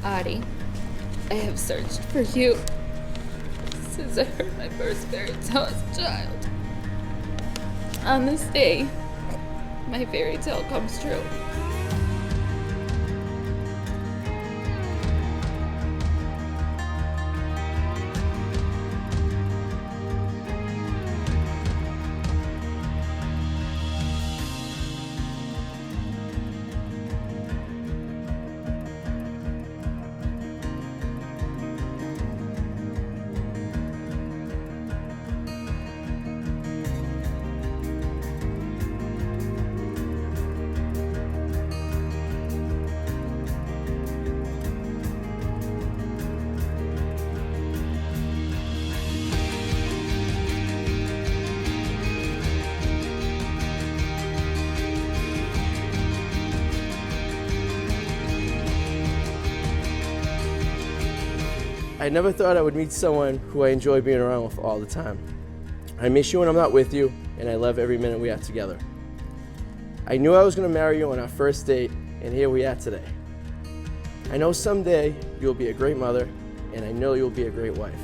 Arty, I have searched for you since I heard my first fairy tale as a child. On this day, my fairy tale comes true. I never thought I would meet someone who I enjoy being around with all the time. I miss you when I'm not with you, and I love every minute we have together. I knew I was going to marry you on our first date, and here we are today. I know someday you'll be a great mother, and I know you'll be a great wife.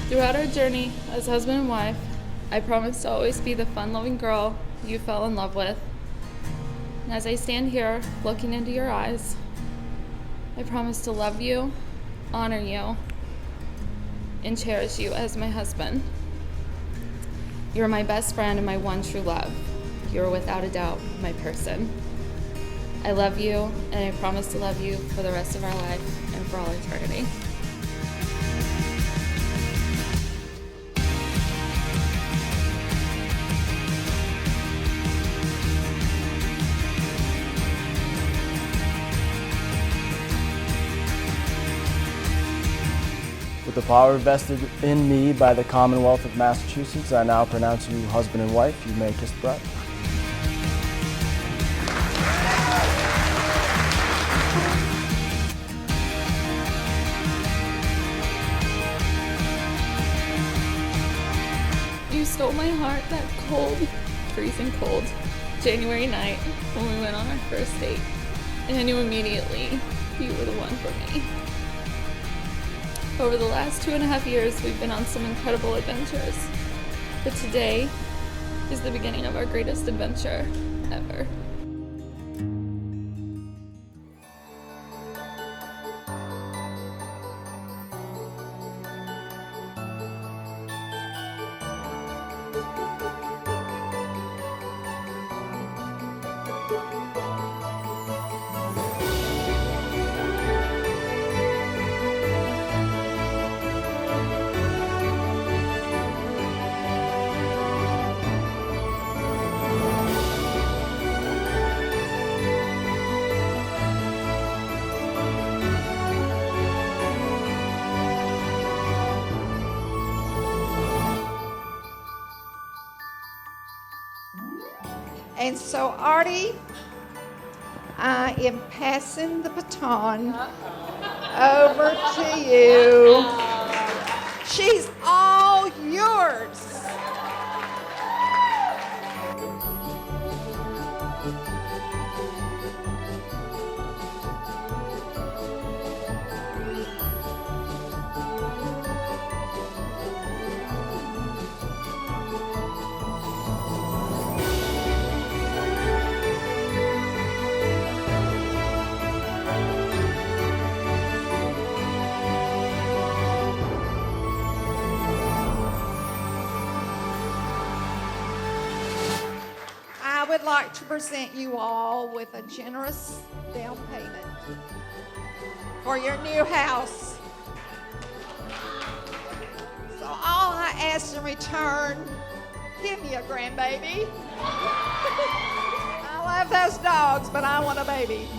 Throughout our journey as husband and wife, I promise to always be the fun-loving girl you fell in love with. And as I stand here looking into your eyes, I promise to love you, honor you, and cherish you as my husband. You're my best friend and my one true love. You're without a doubt my person. I love you, and I promise to love you for the rest of our life and for all eternity. With the power vested in me by the Commonwealth of Massachusetts, I now pronounce you husband and wife. You may kiss the bride. You stole my heart that cold, freezing cold January night when we went on our first date, and I knew immediately you were the one for me. Over the last 2.5 years, we've been on some incredible adventures, but today is the beginning of our greatest adventure ever. And so, Arty, I am passing the baton over to you. She's all yours. I would like to present you all with a generous down payment for your new house. So all I ask in return, give me a grandbaby. I love those dogs, but I want a baby.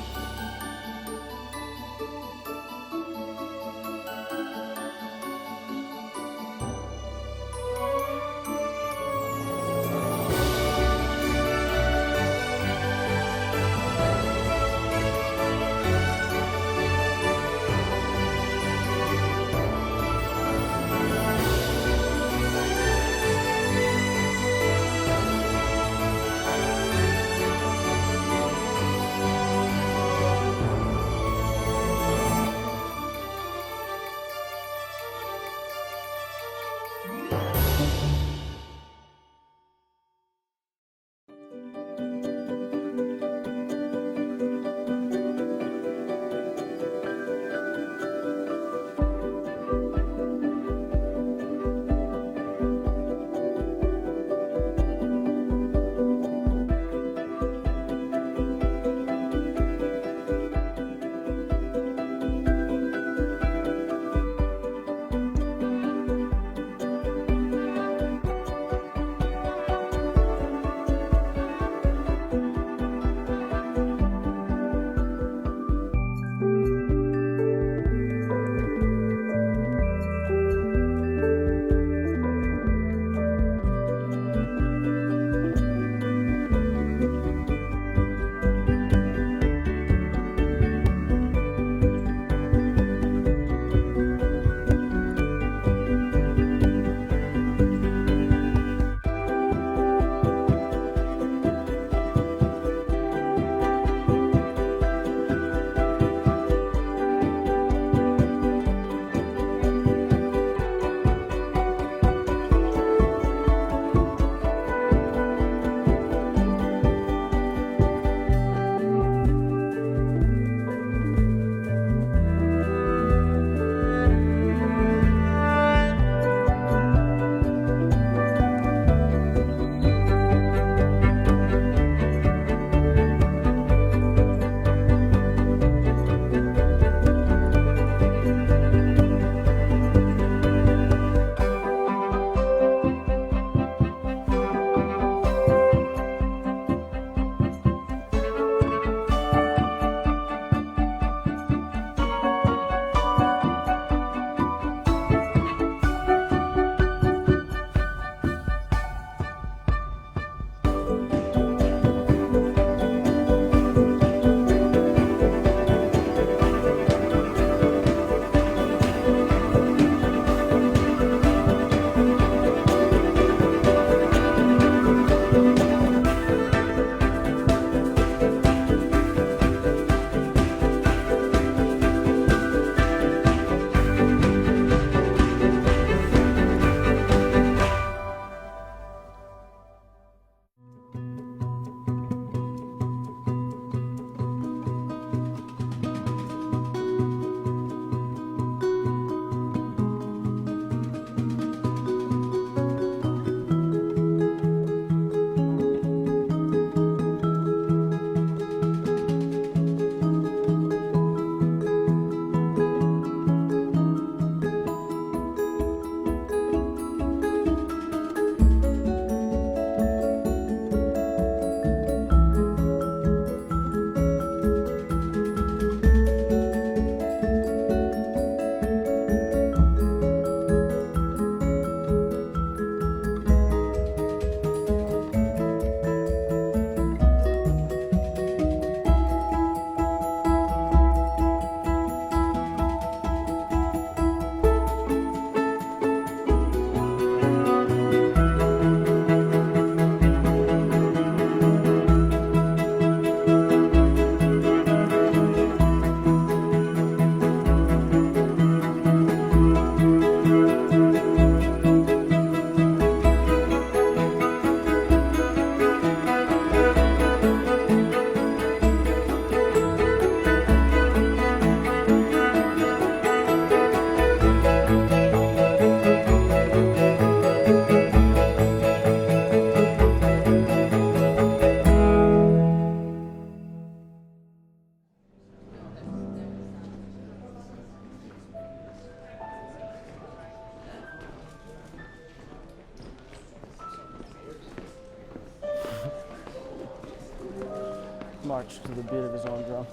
march to the beat of his own drum.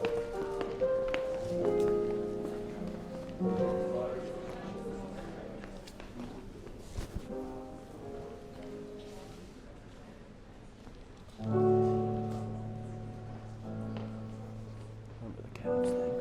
Remember the calves thing.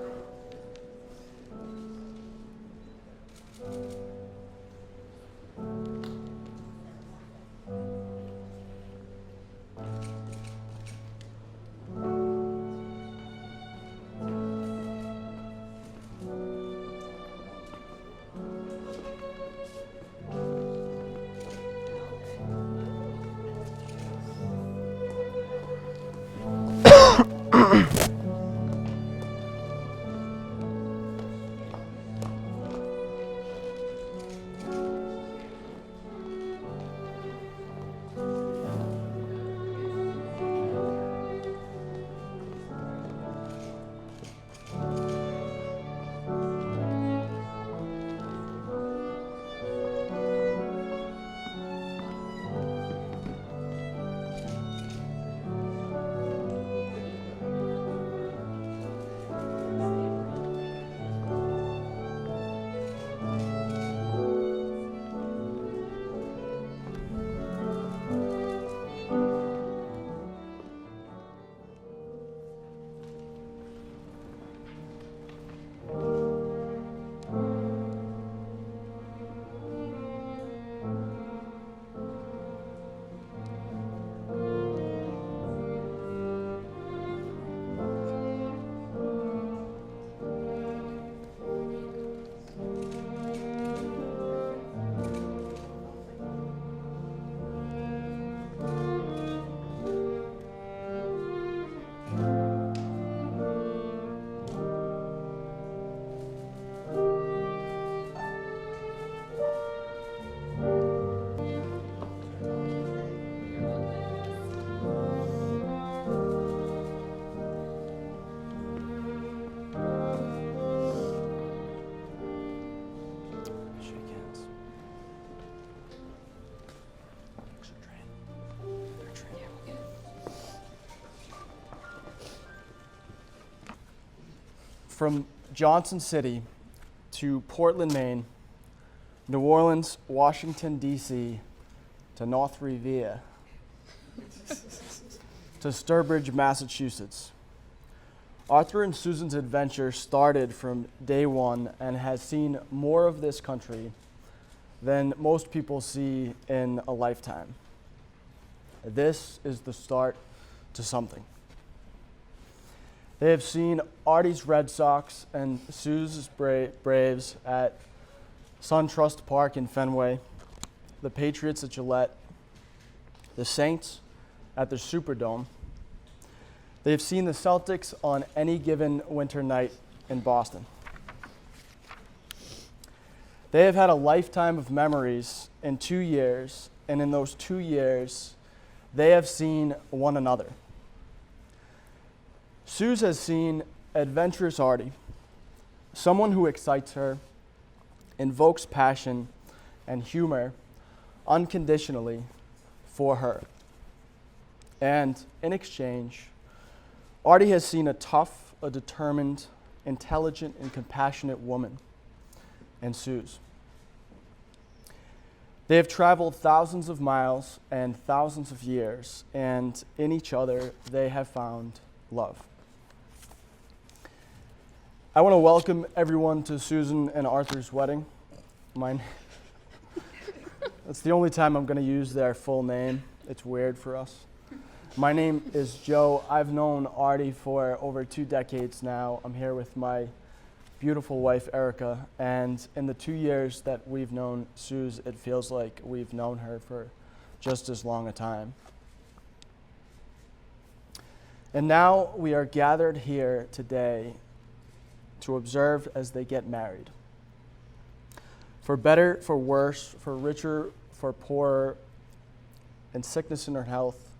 From Johnson City to Portland, Maine, New Orleans, Washington, D.C., to North Revere, to Sturbridge, Massachusetts. Arthur and Susan's adventure started from day one and has seen more of this country than most people see in a lifetime. This is the start to something. They have seen Arty's Red Sox and Sue's Braves at SunTrust Park in Fenway, the Patriots at Gillette, the Saints at the Superdome. They've seen the Celtics on any given winter night in Boston. They have had a lifetime of memories in 2 years, and in those 2 years, they have seen one another. Suze has seen adventurous Arty, someone who excites her, invokes passion and humor unconditionally for her. And in exchange, Arty has seen a tough, a determined, intelligent, and compassionate woman in Suze. They have traveled thousands of miles and thousands of years, and in each other, they have found love. I want to welcome everyone to Susan and Arthur's wedding. That's the only time I'm going to use their full name. It's weird for us. My name is Joe. I've known Arty for over 2 decades now. I'm here with my beautiful wife, Erica, and in the 2 years that we've known Suze, it feels like we've known her for just as long a time. And now we are gathered here today to observe as they get married. For better, for worse, for richer, for poorer, in sickness and in health,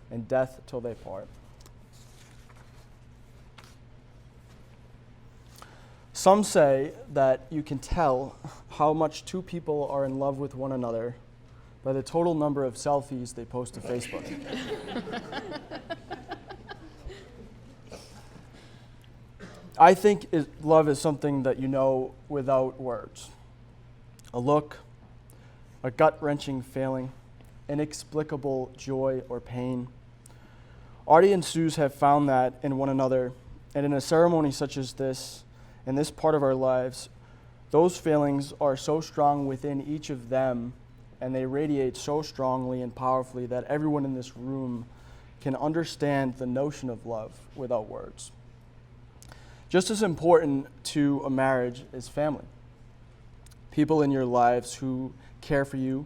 and death till they part. Some say that you can tell how much 2 people are in love with one another by the total number of selfies they post to Facebook. I think love is something that you know without words. A look, a gut-wrenching feeling, inexplicable joy or pain. Arty and Suze have found that in one another, and in a ceremony such as this, in this part of our lives, those feelings are so strong within each of them, and they radiate so strongly and powerfully that everyone in this room can understand the notion of love without words. Just as important to a marriage is family. People in your lives who care for you,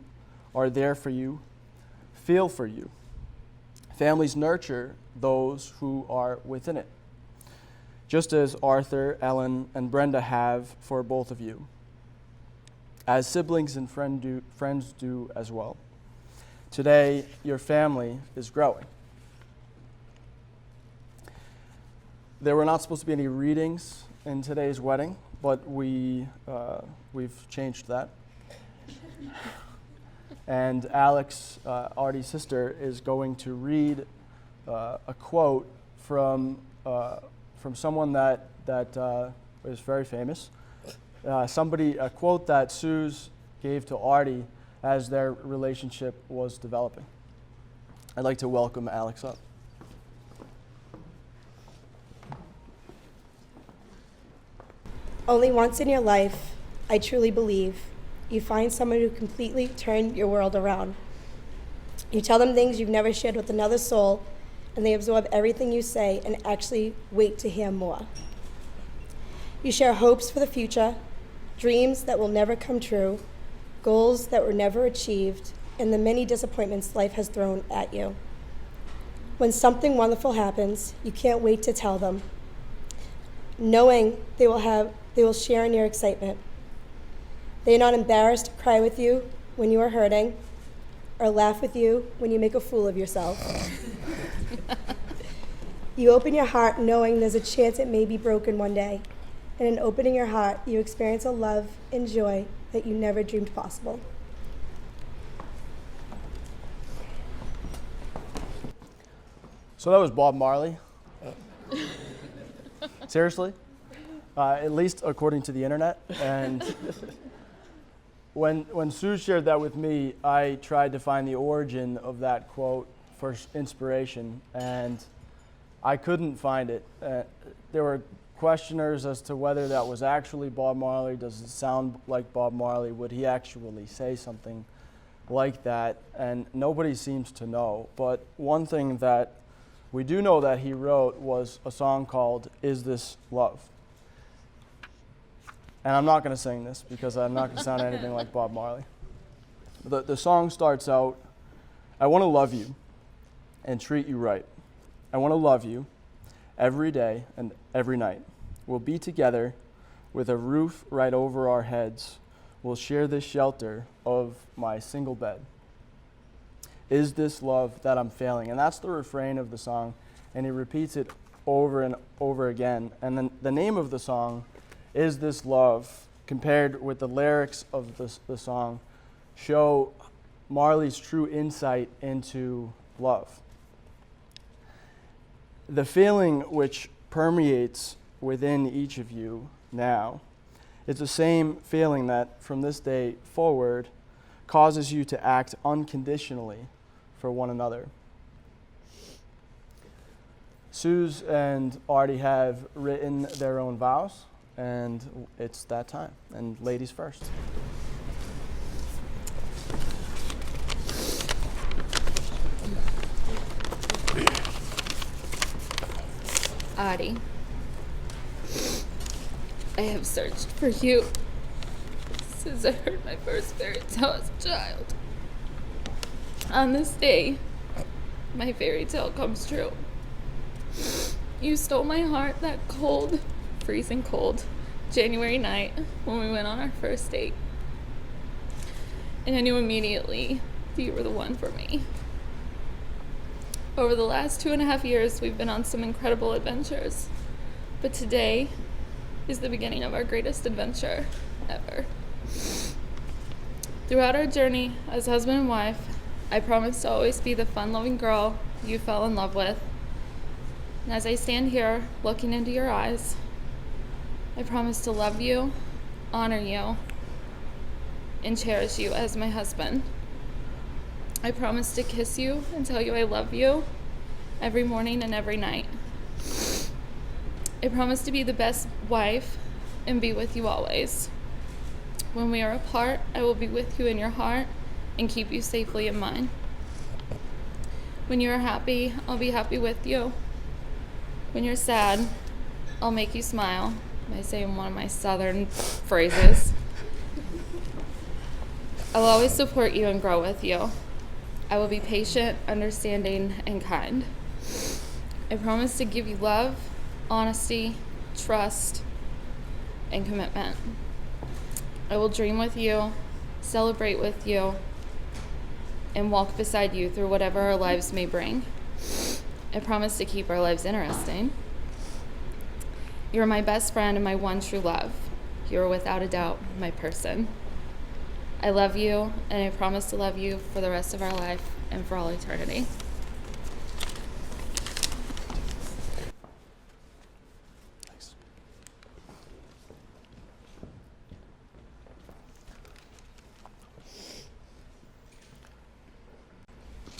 are there for you, feel for you. Families nurture those who are within it, just as Arthur, Ellen, and Brenda have for both of you, as siblings and friends do as well. Today, your family is growing. There were not supposed to be any readings in today's wedding, but we've changed that. And Alex, Arty's sister, is going to read a quote from someone that is very famous. A quote that Suze gave to Arty as their relationship was developing. I'd like to welcome Alex up. Only once in your life, I truly believe, you find someone who completely turned your world around. You tell them things you've never shared with another soul, and they absorb everything you say and actually wait to hear more. You share hopes for the future, dreams that will never come true, goals that were never achieved, and the many disappointments life has thrown at you. When something wonderful happens, you can't wait to tell them, knowing they will share in your excitement. They are not embarrassed to cry with you when you are hurting or laugh with you when you make a fool of yourself. You open your heart knowing there's a chance it may be broken one day. And in opening your heart, you experience a love and joy that you never dreamed possible. So that was Bob Marley. Seriously? At least according to the internet. And when Sue shared that with me, I tried to find the origin of that quote for inspiration, and I couldn't find it. There were questioners as to whether that was actually Bob Marley. Does it sound like Bob Marley? Would he actually say something like that? And nobody seems to know. But one thing that we do know that he wrote was a song called Is This Love? And I'm not going to sing this because I'm not going to sound anything like Bob Marley. The song starts out, I want to love you and treat you right. I want to love you every day and every night. We'll be together with a roof right over our heads. We'll share this shelter of my single bed. Is this love that I'm failing? And that's the refrain of the song, and he repeats it over and over again. And then the name of the song, Is This Love, compared with the lyrics of the song, show Marley's true insight into love. The feeling which permeates within each of you now is the same feeling that from this day forward causes you to act unconditionally for one another. Suze and Arty have written their own vows, and it's that time. And ladies first. Arty, I have searched for you since I heard my first fairy tale as a child. On this day, my fairy tale comes true. You stole my heart that cold, freezing cold January night when we went on our first date. And I knew immediately that you were the one for me. Over the last 2.5 years, we've been on some incredible adventures, but today is the beginning of our greatest adventure ever. Throughout our journey as husband and wife, I promise to always be the fun-loving girl you fell in love with. And as I stand here looking into your eyes, I promise to love you, honor you, and cherish you as my husband. I promise to kiss you and tell you I love you every morning and every night. I promise to be the best wife and be with you always. When we are apart, I will be with you in your heart and keep you safely in mine. When you are happy, I'll be happy with you. When you're sad, I'll make you smile. I say in one of my southern phrases. I'll always support you and grow with you. I will be patient, understanding, and kind. I promise to give you love, honesty, trust, and commitment. I will dream with you, celebrate with you, and walk beside you through whatever our lives may bring. I promise to keep our lives interesting. You are my best friend and my one true love. You are without a doubt my person. I love you, and I promise to love you for the rest of our life and for all eternity.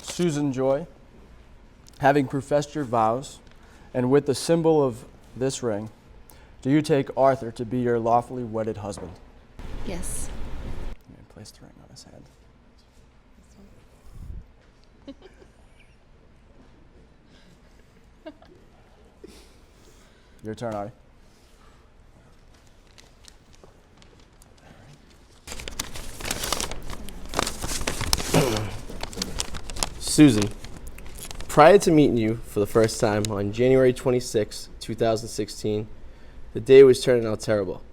Susan Joy, having professed your vows, and with the symbol of this ring, do you take Arthur to be your lawfully wedded husband? Yes. I'm going to place the ring on his hand. Your turn, Arty. Susan, prior to meeting you for the first time on January 26, 2016, the day was turning out terrible.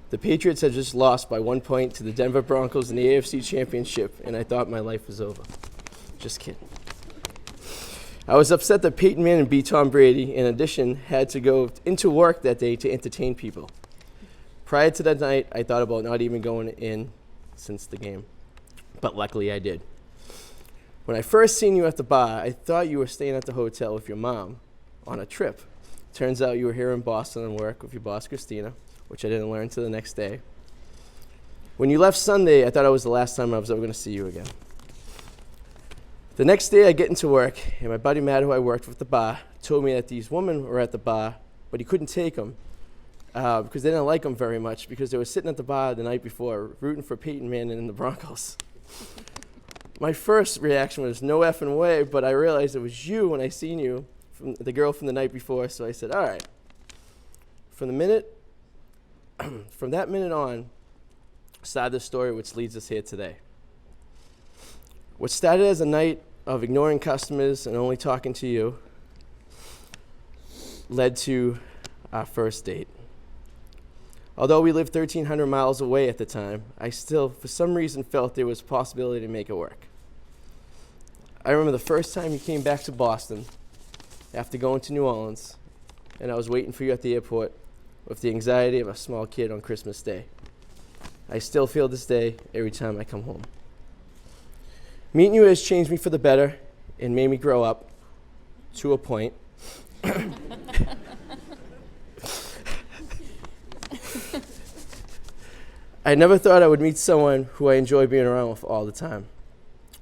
The Patriots had just lost by 1 point to the Denver Broncos in the AFC Championship, and I thought my life was over. Just kidding. I was upset that Peyton Manning beat Tom Brady, in addition, had to go into work that day to entertain people. Prior to that night, I thought about not even going in since the game, but luckily I did. When I first seen you at the bar, I thought you were staying at the hotel with your mom on a trip. Turns out you were here in Boston on work with your boss, Christina, which I didn't learn until the next day. When you left Sunday, I thought it was the last time I was ever going to see you again. The next day, I get into work, and my buddy Matt, who I worked with at the bar, told me that these women were at the bar, but he couldn't take them because they didn't like him very much because they were sitting at the bar the night before rooting for Peyton Manning and the Broncos. My first reaction was no effing way, but I realized it was you when I seen you, from the girl from the night before, so I said, all right. From that minute on, started the story which leads us here today. What started as a night of ignoring customers and only talking to you led to our first date. Although we lived 1,300 miles away at the time, I still, for some reason, felt there was a possibility to make it work. I remember the first time you came back to Boston after going to New Orleans, and I was waiting for you at the airport with the anxiety of a small kid on Christmas Day. I still feel this day every time I come home. Meeting you has changed me for the better and made me grow up to a point. I never thought I would meet someone who I enjoy being around with all the time.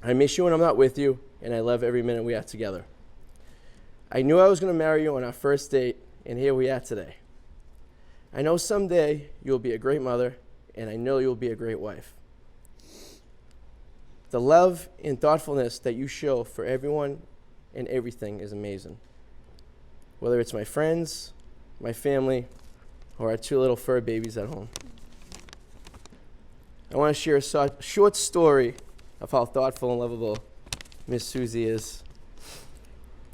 I miss you when I'm not with you, and I love every minute we have together. I knew I was going to marry you on our first date, and here we are today. I know someday you'll be a great mother, and I know you'll be a great wife. The love and thoughtfulness that you show for everyone and everything is amazing. Whether it's my friends, my family, or our 2 little fur babies at home. I want to share a short story of how thoughtful and lovable Miss Suzi is.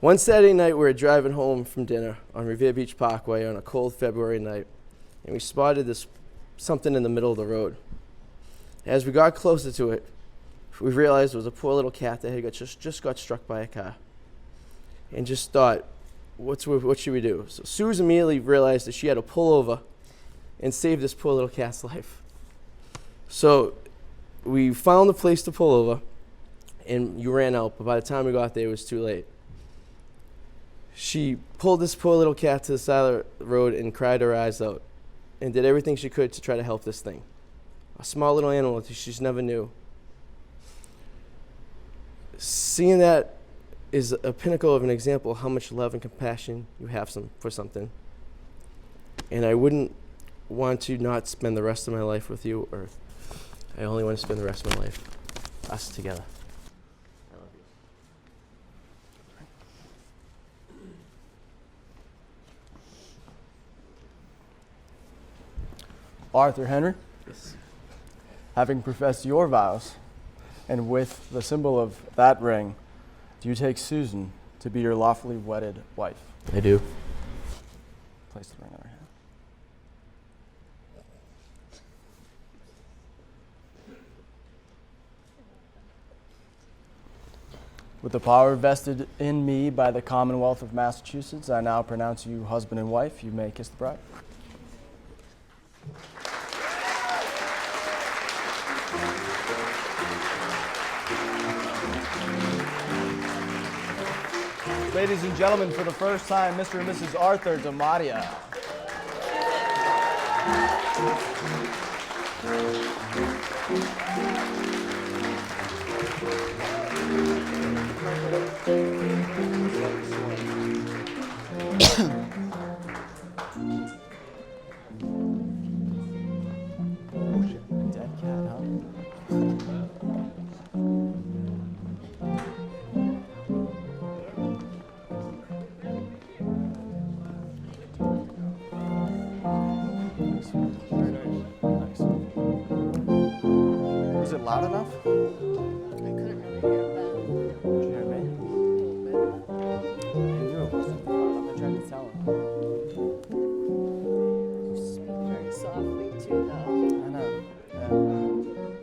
One Saturday night, we were driving home from dinner on Revere Beach Parkway on a cold February night, and we spotted something in the middle of the road. As we got closer to it, we realized it was a poor little cat that had just got struck by a car, and just thought, what should we do? So Suze immediately realized that she had to pull over and save this poor little cat's life. So we found the place to pull over, and you ran out, but by the time we got there, it was too late. She pulled this poor little cat to the side of the road and cried her eyes out. and did everything she could to try to help this thing. A small little animal that she just never knew. Seeing that is a pinnacle of an example of how much love and compassion you have for something. And I wouldn't want to not spend the rest of my life with you, or I only want to spend the rest of my life us together. I love you. Arthur Henry, Yes. having professed your vows, and with the symbol of that ring, do you take Susan to be your lawfully wedded wife? I do. Place the ring on her hand. With the power vested in me by the Commonwealth of Massachusetts, I now pronounce you husband and wife. You may kiss the bride. Ladies and gentlemen, for the first time, Mr. and Mrs. Arthur DeMaria. Oh shit, dead cat, huh? Nice. Was it loud enough? I couldn't really hear that. Did you hear me? I knew it wasn't loud. I tried to tell him. You speak very softly too, though. I know. Yeah.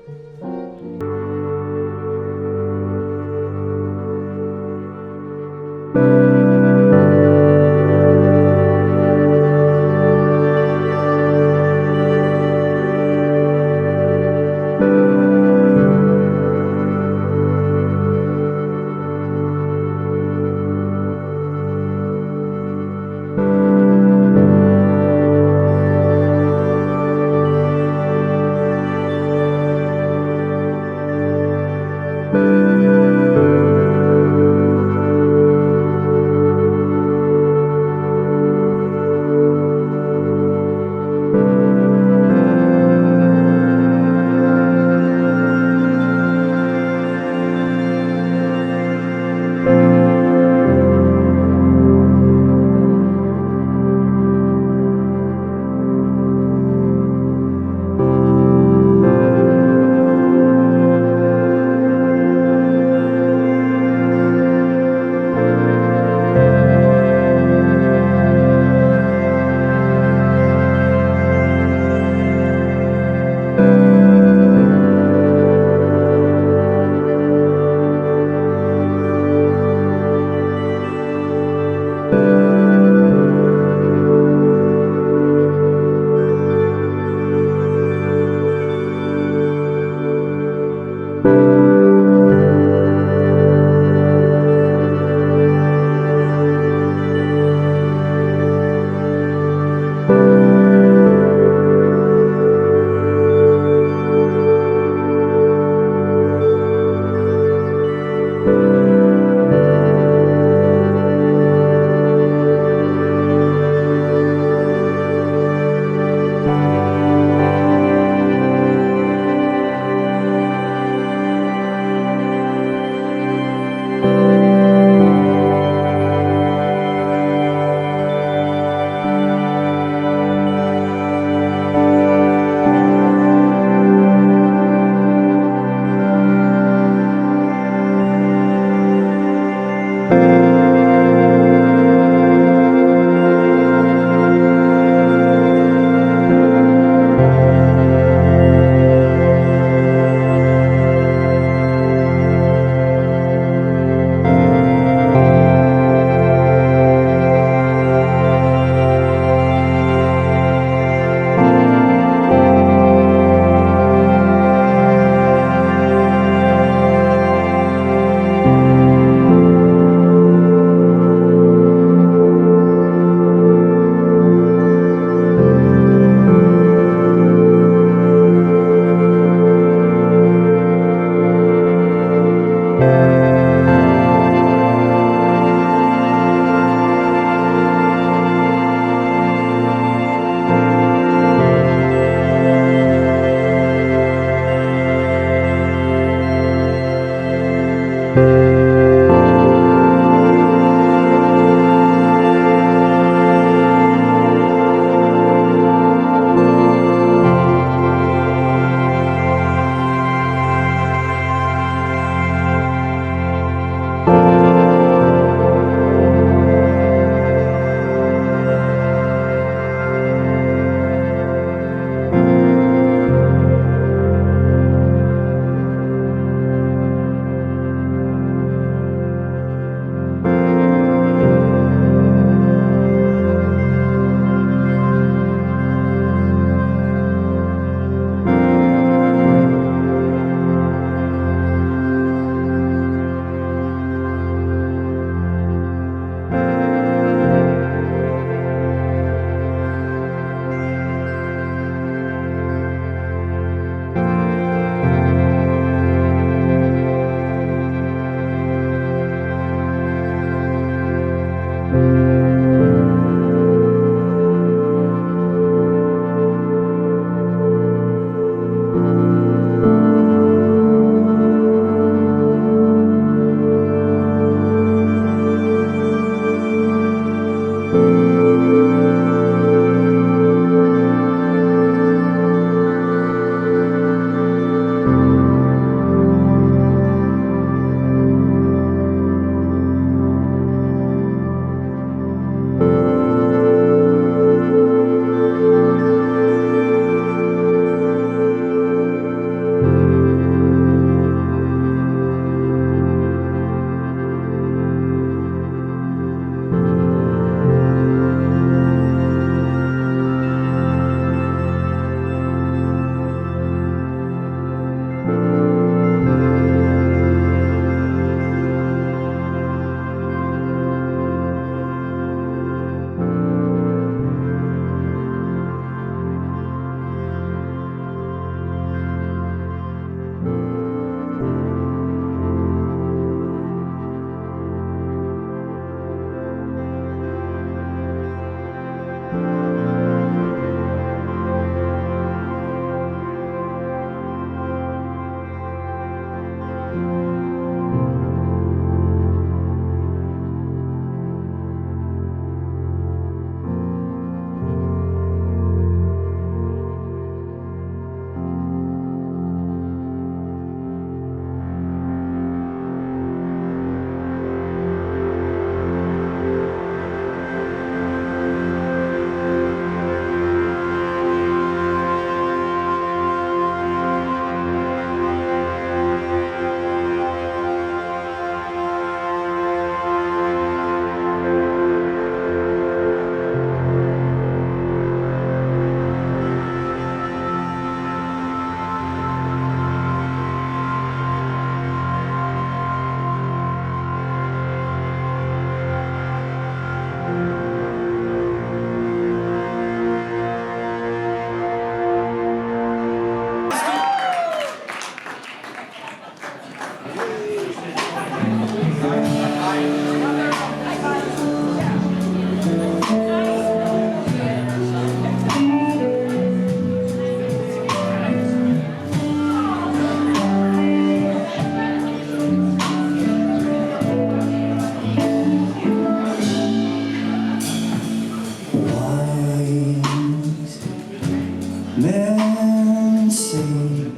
Men say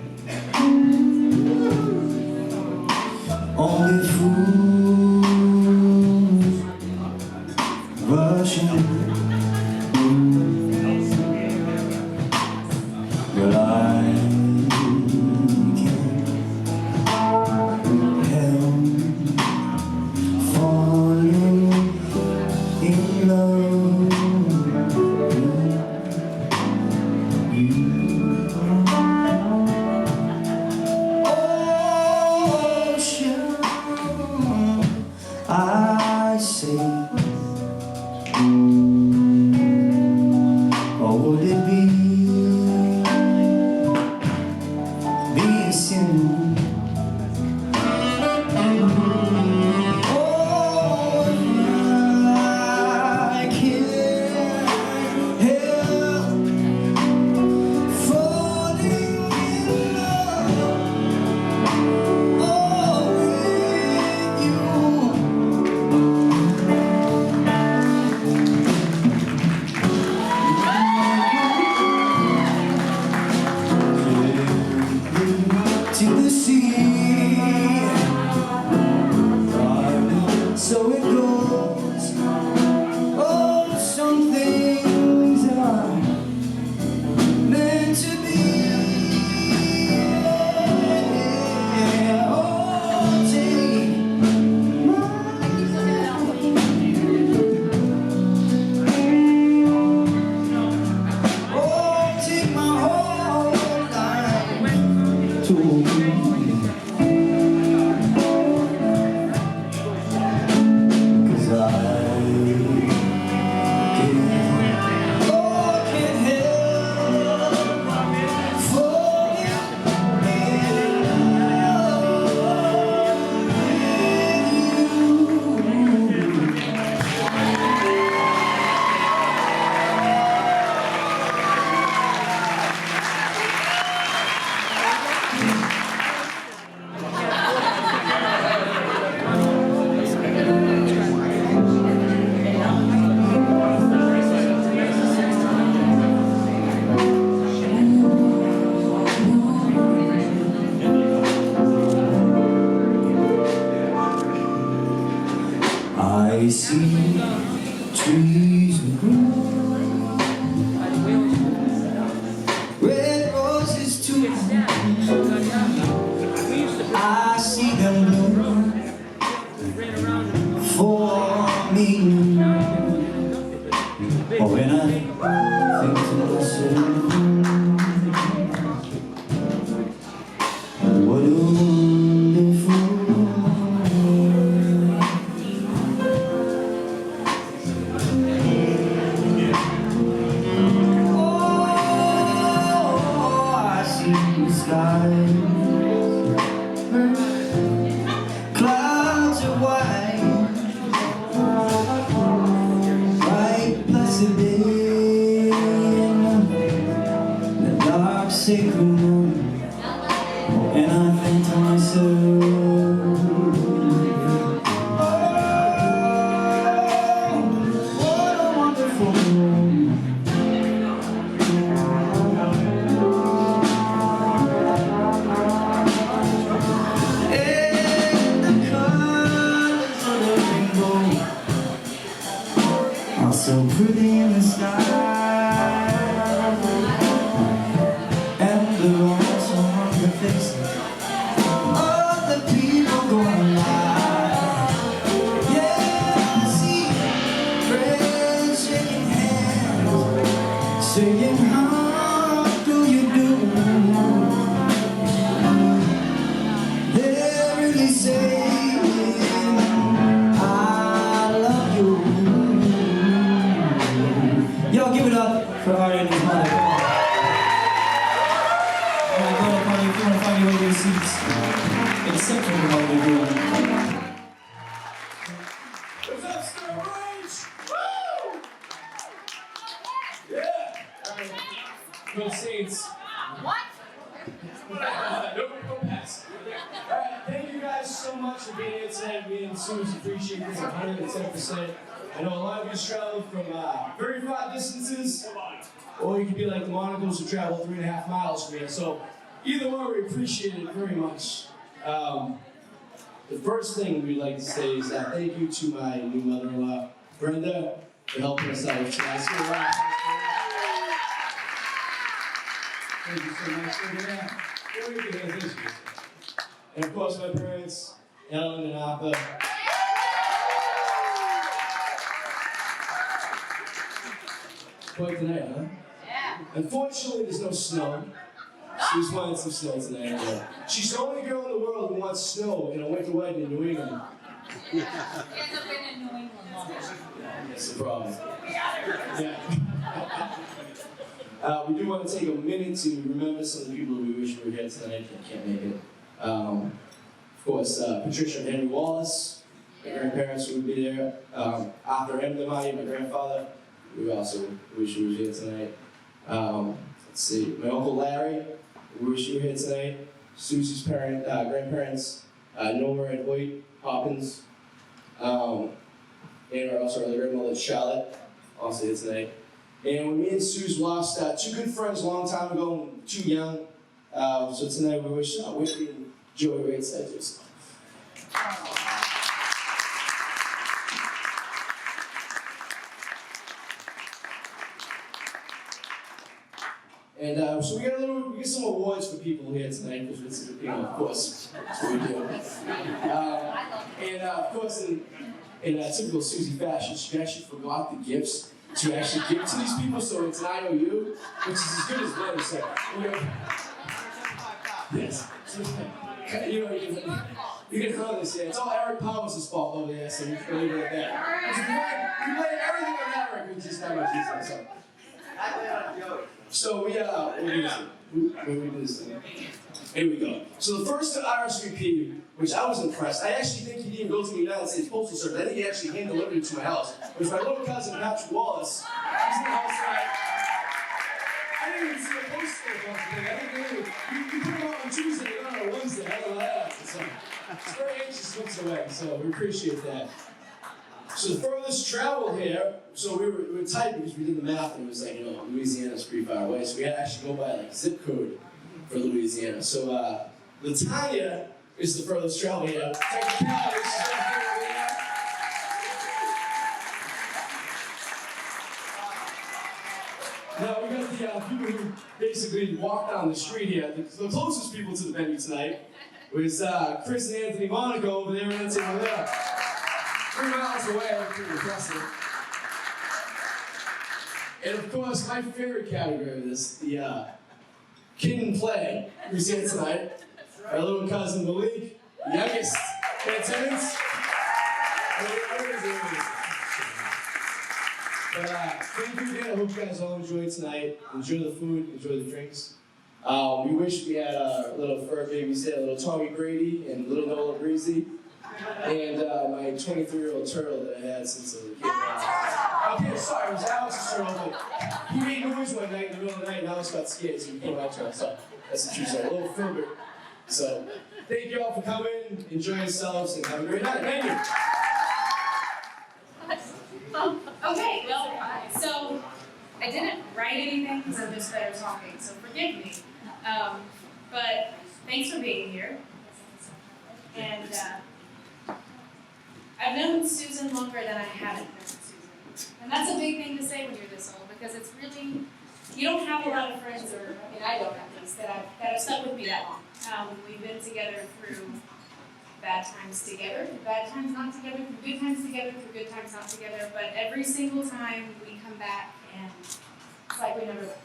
only fools rush in. Well, I can't help falling in love with you. Ocean, I say, or would it be sin? Oh, I can't help falling in love with you. To the sea, so it goes. Oh, some things are meant to be. Oh, take my whole life to I see trees of green, red roses too. I see them bloom for me. Oh, when I think to myself, what a wonderful clouds are white, bright blessed day, the dark sacred moon, and I think to myself, oh, what a wonderful moon. So pretty in the sky, and the rose on the faces of the people going by. Yeah, I see friends shaking hands, saying, how do you do? They're really saying, I love you. Y'all give it up for Arty and his mother. Alright, go to party if you want to find your way to your seats. Except for the one we're doing. What's up, Star Range? Woo! Yeah! Alright, go Saints. What? Nobody go past. Alright, thank you guys so much for being here tonight. Me and Suzi appreciate this 110%. I know a lot of you traveled from very far distances. or you can be like the Monacles who travel 3.5 miles from here. So either one, we appreciate it very much. The first thing we'd like to say is thank you to my new mother-in-law, Brenda, for helping us out with tonight. Thank you so much for that. And of course, my parents, Ellen and Arthur. Quite tonight, huh? Yeah. Unfortunately, there's no snow. She's wanted some snow tonight. She's the only girl in the world who wants snow in a winter wedding in New England. She hasn't been in New England long. That's the problem. Yeah. We do want to take a minute to remember some of the people we wish were here tonight that can't make it. Of course, Patricia and Henry Wallace, my grandparents who would be there. Arthur and Demani, my grandfather, we also wish he was here tonight. Let's see, my Uncle Larry, we wish you were here tonight. Suzi's grandparents, Nora and Hoyt Hopkins. And also our grandmother Charlotte, also here tonight. And when me and Suze lost two good friends a long time ago, too young. So tonight we wish Whitney and Joey Ray said yourself. And so we get some awards for people here tonight, because it's, of course, that's what we do. And of course, in typical Suzi fashion, she actually forgot the gifts to actually give to these people, so it's an IOU, which is as good as mine. So, yes. So, you can know this, yeah. It's all Eric Powers' fault over there, so you can leave it at that. We blame everything on Eric, which is not much easier. So we do this thing. Here we go. So the first RSVP, which I was impressed. I actually think he didn't go to the United States Postal Service. I think he actually hand-delivered it to my house. It was my little cousin, Patrick Wallace. He's in the house tonight. I didn't even see a postal thing. I didn't really. You put them out on Tuesday and not on Wednesday. I don't know that. So it's very anxious looks away. So we appreciate that. So the furthest travel here, so we were tight because we did the math and it was like, Louisiana's pretty far away. So we had to actually go by like zip code for Louisiana. So Latanya is the furthest travel here. Now we got the people who basically walked down the street here. The closest people to the venue tonight was Chris and Anthony Monaco over there in the table there. 3 miles away, pretty impressive. And of course, my favorite category of this, the kid and play, who's here tonight. Our little cousin Malik, the youngest in attendance. But thank you again. I hope you guys all enjoyed tonight. Enjoy the food, enjoy the drinks. We wish we had our little fur babies there, little Tommy Grady and little Nola Breezy. And my 23-year-old turtle that I had since I was a kid. Okay, sorry, it was Alex's turtle, but he made noise one night in the middle of the night and Alex got scared, so we put him out turtle. So that's the true story, a little Filbert. So thank you all for coming, enjoy yourselves, and have a great night. Thank you. Okay, well, so I didn't write anything because I'm just better talking, so forgive me. But thanks for being here. And I've known Susan longer than I haven't known Susan. And that's a big thing to say when you're this old, because it's really, you don't have a lot of friends, or I don't at least, that have stuck with me that long. We've been together through bad times together, through bad times not together, through good times together, through good times not together, but every single time we come back and it's like we never left.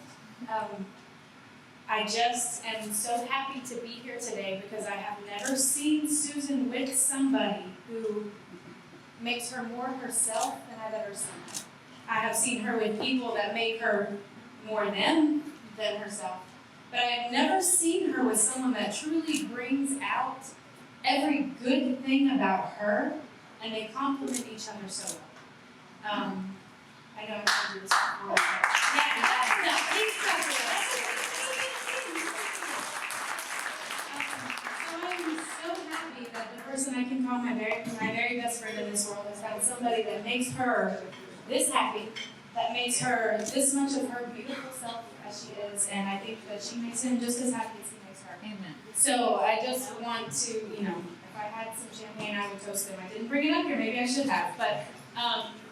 I just am so happy to be here today because I have never seen Susan with somebody who makes her more herself than I've ever seen her. I have seen her with people that make her more them than herself. But I have never seen her with someone that truly brings out every good thing about her, and they complement each other so well. I know I've told you this before. I'm so happy that the person I can call my very best friend in this world has found somebody that makes her this happy, that that makes her this much of her beautiful self as she is, and I think that she makes him just as happy as he makes her. Amen. So I just want to, you know, if I had some champagne, I would toast them. I didn't bring it up here, maybe I should have, but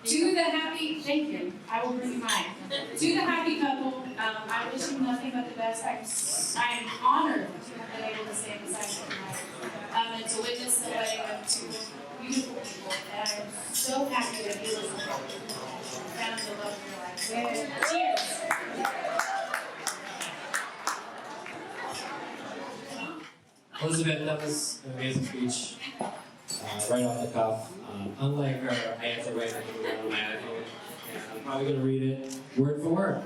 to the happy, thank you, I will bring you mine. To the happy couple, I wish you nothing but the best. I'm honored to have been able to stand beside you tonight, and to witness the wedding of two beautiful people. And I am so happy that you found the love of your life. Cheers. Elizabeth, that was an amazing speech, right off the cuff. Unlike her, I answered right on my iPhone, and I'm probably going to read it word for word.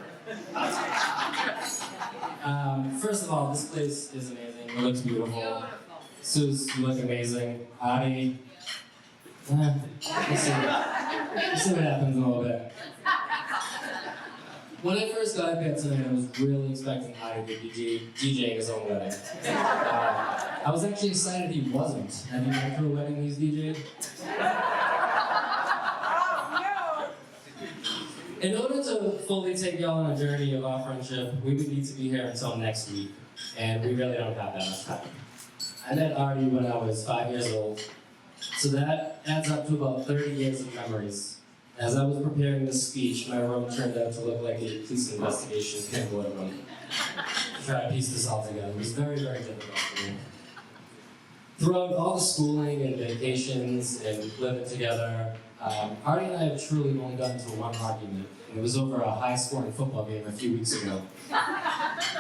First of all, this place is amazing. It looks beautiful. Suze, you look amazing. Arty, we'll see what happens in a little bit. When I first got up here tonight, I was really expecting Arty to be DJing his own wedding. I was actually excited he wasn't. Have you been through a wedding he's DJ'd? In order to fully take y'all on a journey of our friendship, we would need to be here until next week, and we really don't have that much time. I met Arty when I was 5 years old, so that adds up to about 30 years of memories. As I was preparing this speech, my room turned out to look like a police investigation courtroom. To try to piece this all together, it was very, very difficult for me. Throughout all the schooling and vacations and living together, Arty and I have truly only gotten into one argument, and it was over a high-scoring football game a few weeks ago.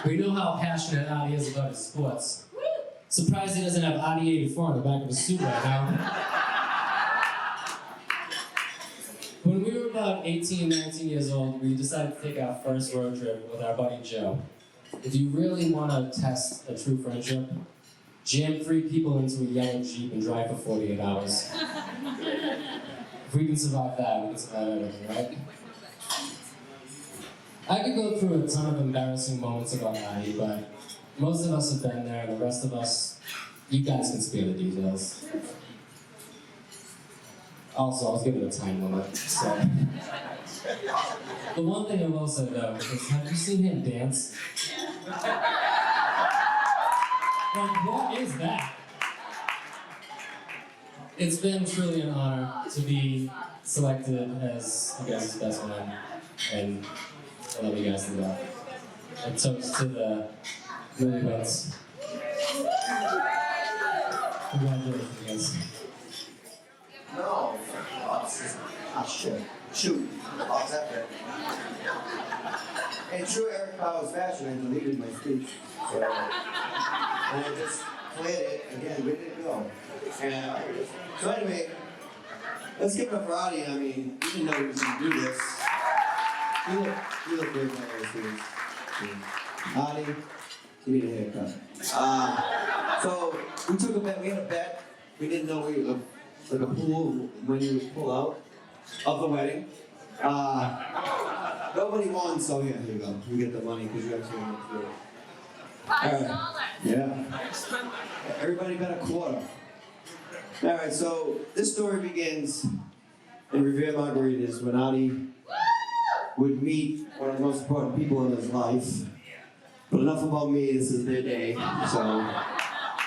We know how passionate Arty is about his sports. Surprised he doesn't have Arty 84 in the back of his suit right now. When we were about 18, 19 years old, we decided to take our first road trip with our buddy Joe. If you really want to test a true friendship, jam 3 people into a yellow Jeep and drive for 48 hours. If we can survive that, we can survive everything, right? I could go through a ton of embarrassing moments about Arty, but most of us have been there, and the rest of us, you guys can spare the details. Also, I was given a time limit, so. The one thing I will say though is, have you seen him dance? Like, what is that? It's been truly an honor to be selected as you guys' best man, and I love you guys to death. And toast to the newlyweds. Congratulations, guys. No. Oh, shit. Shoot. Oh, that bad. In true Eric Powers fashion, I deleted my speech. So, and I just played it again, ready to go. And so anyway, let's give it up for Arty. I mean, you didn't know he was going to do this. You look great by yourself. Arty, you need a haircut. So we took a bet. We had a bet. We didn't know like a pool when you would pull out of the wedding. Nobody won, so yeah, here you go. You get the money because you actually went through it. $5. Yeah. Everybody bet a quarter. All right, so this story begins in Revere Margaritas when Arty would meet one of the most important people in his life. But enough about me, this is their day, so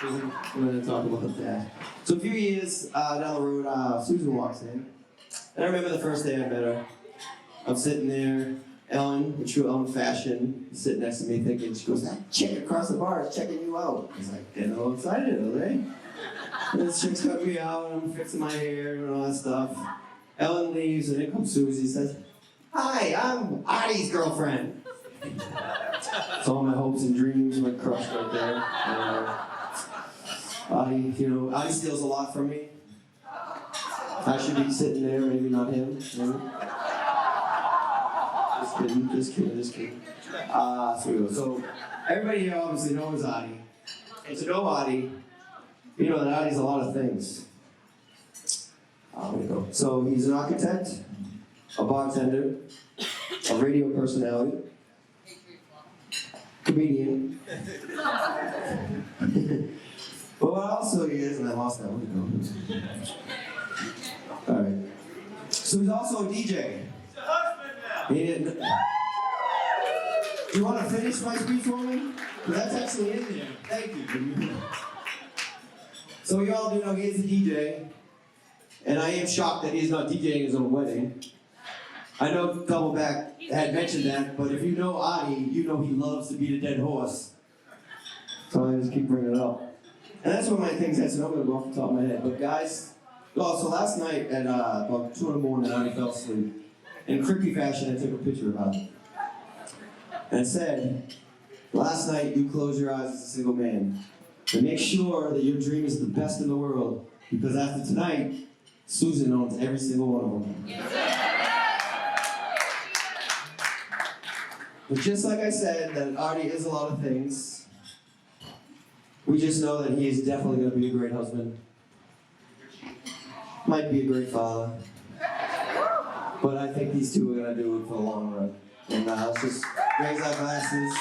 we're going to talk about that. So a few years down the road, Susan walks in. And I remember the first day I met her. I'm sitting there, Ellen, in true Ellen fashion, sitting next to me thinking, she goes, that chick across the bar is checking you out. I was like, getting a little excited, are they? And this chick's cut me out, and I'm fixing my hair and all that stuff. Ellen leaves, and in comes Susie, says, hi, I'm Arty's girlfriend. So all my hopes and dreams went crushed right there. Arty steals a lot from me. I should be sitting there, maybe not him. Maybe. Just kidding. So everybody here obviously knows Arty. And to know Arty, you know that Arty's a lot of things. So he's an architect, a bartender, a radio personality, comedian. But what also he is, and I lost that one. Alright. So he's also a DJ. He didn't. Do you want to finish my speech for me? That's actually in there. Thank you. So you all do know he is a DJ, and I am shocked that he's not DJing his own wedding. I know Doubleback had mentioned that, but if you know Arty, you know he loves to beat a dead horse. So I just keep bringing it up. And that's one of my things I said, I'm going to go off the top of my head. But guys, so last night at about 2 in the morning, Arty fell asleep. In creepy fashion, I took a picture about it. And said, last night you closed your eyes as a single man. And make sure that your dream is the best in the world. Because after tonight, Susan owns every single one of them. But just like I said, that Arty is a lot of things. We just know that he is definitely going to be a great husband. Might be a great father. But I think these two are going to do it for the long run. And let's just raise our glasses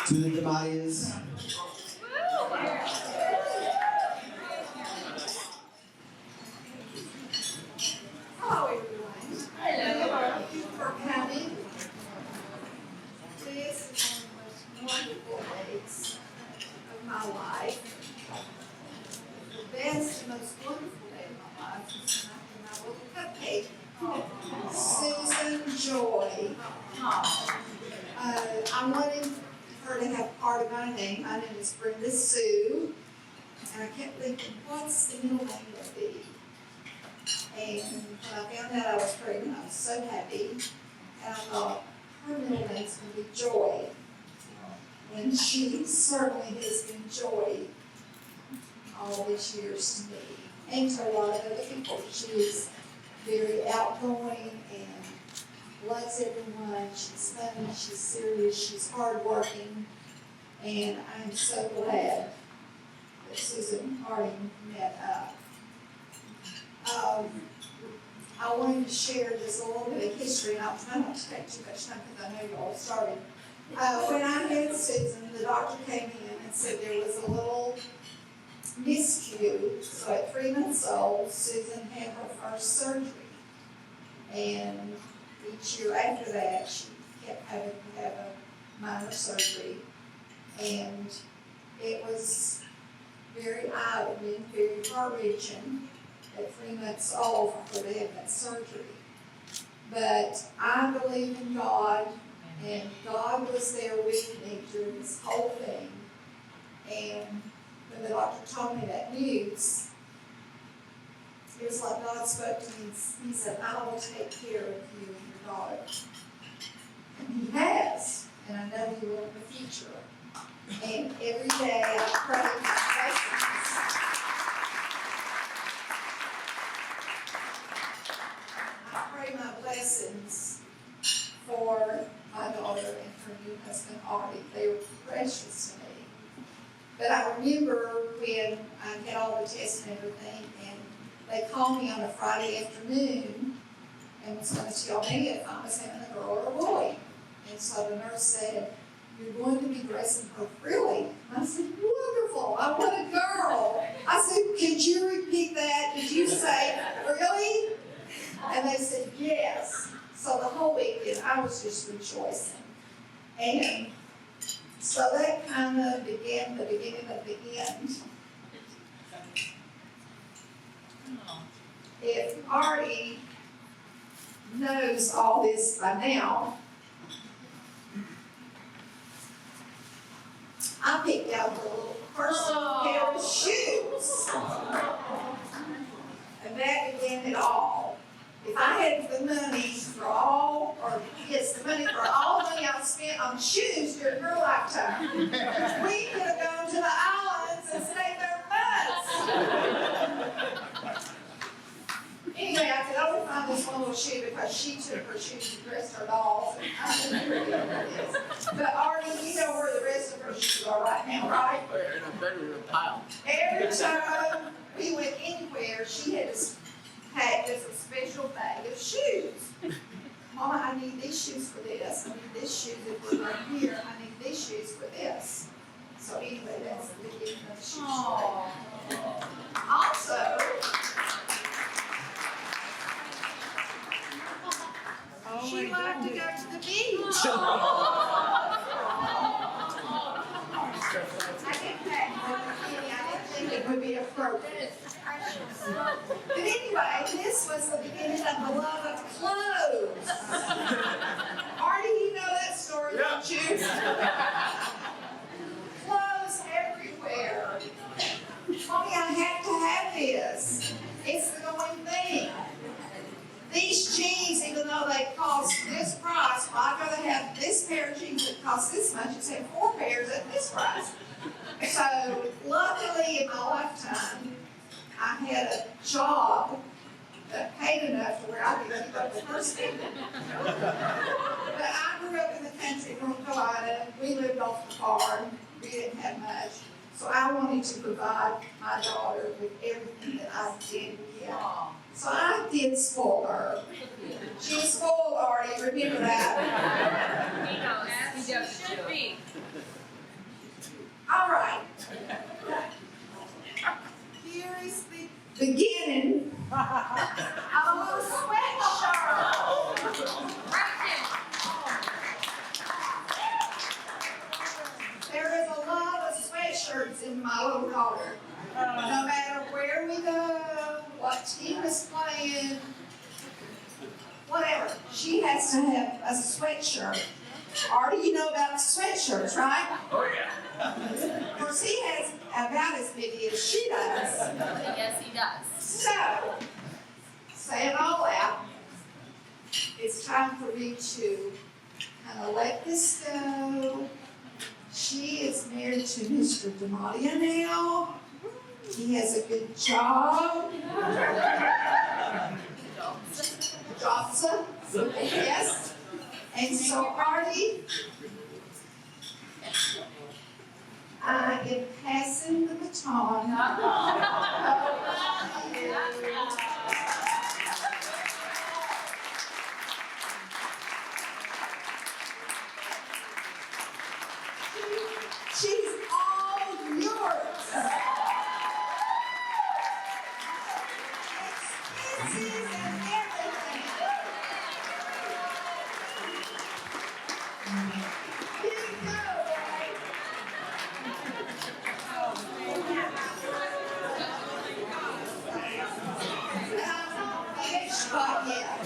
to the demise. Hello, everyone. Hello. Thank you for coming. This is one of the most wonderful days of my life. The best and most wonderful day of my life is making my little cupcake. Susan Joy. I wanted her to have part of my name. My name is Brenda Sue. And I kept thinking, what's the middle name going to be? And when I found out I was pregnant, I was so happy. And I thought, her middle name's going to be Joy. And she certainly has been joy all these years to me. And to a lot of other people. She is very outgoing and loves everyone. She's funny, she's serious, she's hardworking. And I'm so glad that Susan and Arty met up. I wanted to share just a little bit of history, and I'll try not to take too much time because I know you all started. When I had Susan, the doctor came in and said there was a little miscue. So at 3 months old, Susan had her first surgery. And each year after that, she kept having to have a minor surgery. And it was very eye-opening, very heart-wrenching at 3 months old for her to have that surgery. But I believe in God, and God was there with me during this whole thing. And when the doctor told me that news, it was like God spoke to me and he said, I will take care of you and your daughter. And he has, and I know he will in the future. And every day I pray my blessings. I pray my blessings for my daughter and her new husband, Arty. They were precious to me. But I remember when I had all the tests and everything, and they called me on a Friday afternoon and was going to tell me if I was having a girl or a boy. And so the nurse said, you're going to be dressing her really? And I said, wonderful, I want a girl. I said, could you repeat that? Did you say, really? And they said, yes. So the whole weekend I was just rejoicing. And so that kind of began the beginning of the end. If Arty knows all this by now, I picked out the little personal pair of shoes. And that began it all. If I had the money for all, or yes, the money for all the money I spent on shoes during her lifetime, we could have gone to the islands and stayed there months. Anyway, I could only find this one little shoe because she took her shoes and dressed her dolls, and I didn't really know what it is. But Arty, you know where the rest of her shoes are right now, right? They're in a bedroom pile. Every time we went anywhere, she had to pack just a special bag of shoes. Mama, I need these shoes for this. I need these shoes if we're going here. I need these shoes for this. So anyway, that's the beginning of the shoe story. Also, perfect. But anyway, this was the beginning of the love of clothes. Arty, you know that story, don't you? Clothes everywhere. Mommy, I have to have this. It's the going thing. These jeans, even though they cost this price, well, I'd rather have this pair of jeans that cost this much instead of 4 pairs at this price. So, luckily in my lifetime, I had a job that paid enough to where I could keep up with her standard. But I grew up in the country, North Carolina. We lived off the farm. We didn't have much. So I wanted to provide my daughter with everything that I did get. So I did spoil her. She was spoiled, Arty, remember that? He knows. He does. Should be. All right. Here is the beginning of a little sweatshirt. There is a lot of sweatshirts in my little daughter. No matter where we go, what team is playing, whatever, she has to have a sweatshirt. Arty, you know about sweatshirts, right? Oh, yeah. Of course, he has about as many as she does. Yes, he does. So, saying all that, it's time for me to kind of let this go. She is married to Mr. Demalia now. He has a good job. Johnson. Yes. And so, Arty, I am passing the baton. She's all yours. Expenses and everything. Here you go, right? I'm not finished quite yet.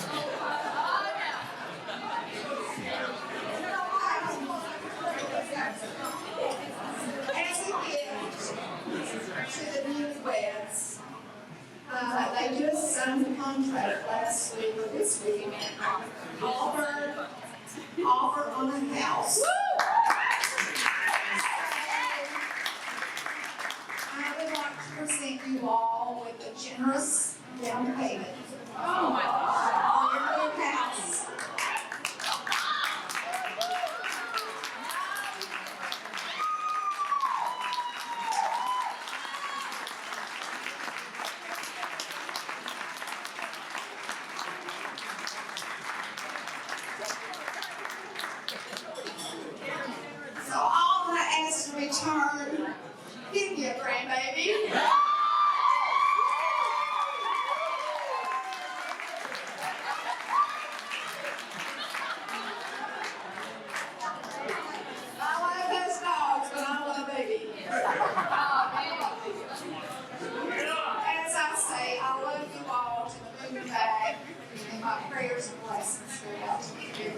As a gift to the newlyweds, they just signed the contract last week or this week. Offer on a house. I would like to present you all with a generous down payment. Oh my God. On your new house. So all I ask in return, give me a grandbaby. I like those dogs, but I want a baby. As I say, I love you all to the moon and back, and my prayers and blessings go out to you.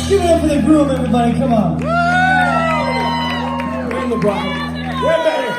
Give it up for the groom, everybody, come on. And the bride. Yeah, baby.